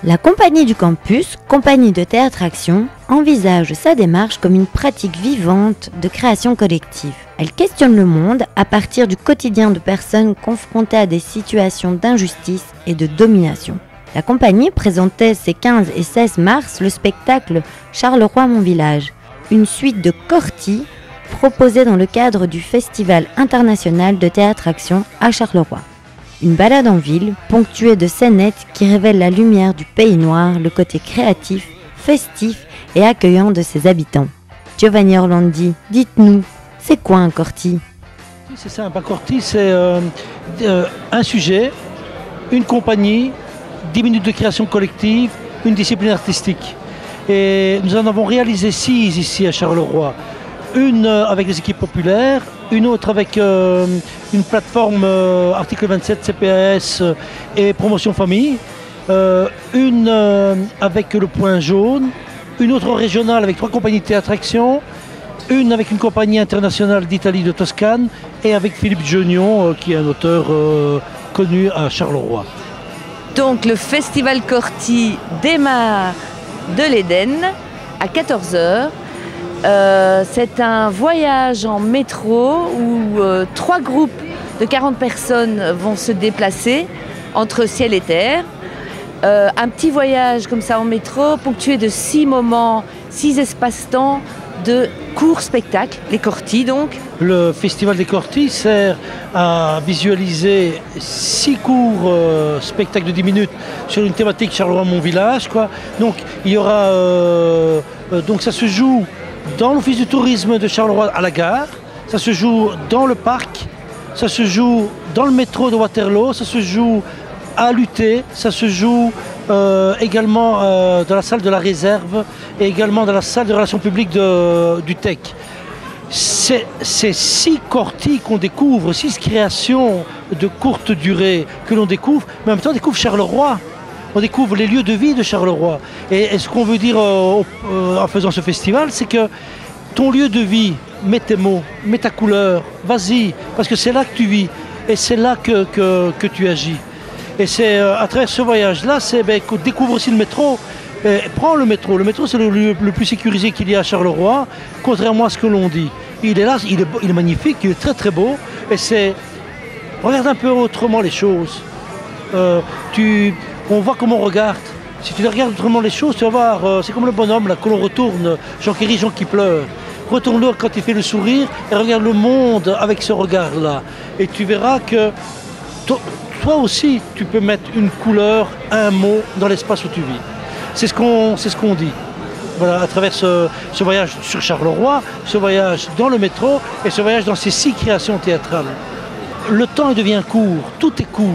La compagnie du campus, compagnie de théâtre-action, envisage sa démarche comme une pratique vivante de création collective. Elle questionne le monde à partir du quotidien de personnes confrontées à des situations d'injustice et de domination. La compagnie présentait ces 15 et 16 mars le spectacle Charleroi mon village, une suite de Corti proposée dans le cadre du Festival international de théâtre-action à Charleroi. Une balade en ville, ponctuée de scénettes qui révèlent la lumière du pays noir, le côté créatif, festif et accueillant de ses habitants. Giovanni Orlandi, dites-nous, c'est quoi un Corti? C'est simple, un Corti c'est un sujet, une compagnie, 10 minutes de création collective, une discipline artistique. Et nous en avons réalisé 6 ici à Charleroi. Une avec les équipes populaires, une autre avec une plateforme article 27 CPAS et promotion famille, une avec le Point Jaune, une autre régionale avec 3 compagnies de théâtre-action, une avec une compagnie internationale d'Italie de Toscane et avec Philippe Jeunion qui est un auteur connu à Charleroi. Donc le festival Corti démarre de l'Éden à 14 h. C'est un voyage en métro où 3 groupes de 40 personnes vont se déplacer entre ciel et terre. Un petit voyage comme ça en métro, ponctué de 6 moments, 6 espaces-temps de courts spectacles, les Corti donc. Le Festival des Corti sert à visualiser 6 courts spectacles de 10 minutes sur une thématique Charleroi mon village, quoi. Donc il y aura donc ça se joue dans l'office du tourisme de Charleroi à la gare, ça se joue dans le parc, ça se joue dans le métro de Waterloo, ça se joue à l'UT, ça se joue également dans la salle de la réserve et également dans la salle de relations publiques du TEC. C'est 6 Corti qu'on découvre, 6 créations de courte durée que l'on découvre, mais en même temps on découvre Charleroi. On découvre les lieux de vie de Charleroi. Et ce qu'on veut dire en faisant ce festival, c'est que ton lieu de vie, mets tes mots, mets ta couleur, vas-y, parce que c'est là que tu vis et c'est là que tu agis. Et c'est à travers ce voyage-là, c'est découvre aussi le métro. Prends le métro. Le métro, c'est le lieu le plus sécurisé qu'il y a à Charleroi, contrairement à ce que l'on dit. Il est là, il est magnifique, il est très très beau. Et c'est... Regarde un peu autrement les choses. On voit comment on regarde. Si tu regardes autrement les choses, tu vas voir, c'est comme le bonhomme là, que l'on retourne, Jean qui rit, Jean qui pleure. Retourne-le quand il fait le sourire et regarde le monde avec ce regard-là. Et tu verras que toi aussi, tu peux mettre une couleur, un mot dans l'espace où tu vis. C'est ce qu'on dit. Voilà, à travers ce voyage sur Charleroi, ce voyage dans le métro et ce voyage dans ces 6 créations théâtrales. Le temps il devient court, tout est court.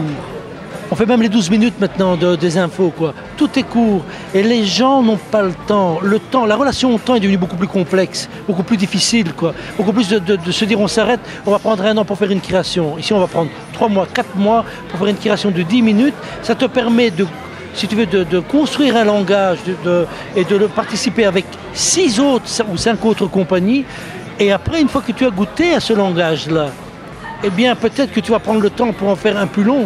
On fait même les 12 minutes maintenant des infos, quoi. Tout est court et les gens n'ont pas le temps. Le temps, la relation au temps est devenue beaucoup plus complexe, beaucoup plus difficile, quoi. Beaucoup plus de se dire on s'arrête, on va prendre 1 an pour faire une création. Ici on va prendre 3 mois, 4 mois pour faire une création de 10 minutes. Ça te permet si tu veux, de construire un langage et de le participer avec 6 autres ou 5 autres compagnies. Et après, une fois que tu as goûté à ce langage-là, eh bien peut-être que tu vas prendre le temps pour en faire un plus long.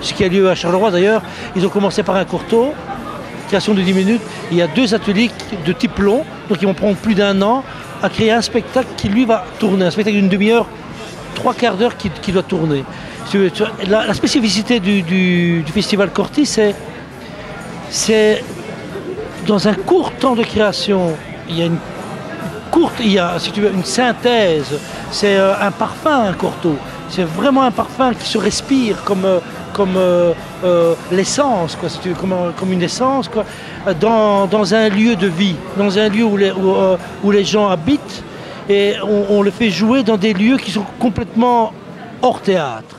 Ce qui a lieu à Charleroi d'ailleurs, ils ont commencé par un corto, création de 10 minutes. Il y a 2 ateliers de type long, donc ils vont prendre plus d'1 an à créer un spectacle qui lui va tourner, un spectacle d'une demi-heure, 3 quarts d'heure qui doit tourner. La spécificité du festival Corti, c'est dans un court temps de création, il y a si tu veux, une synthèse, c'est un parfum, un corto. C'est vraiment un parfum qui se respire comme l'essence, quoi, si tu veux, comme une essence, quoi, dans un lieu de vie, dans un lieu où les gens habitent, et on le fait jouer dans des lieux qui sont complètement hors théâtre.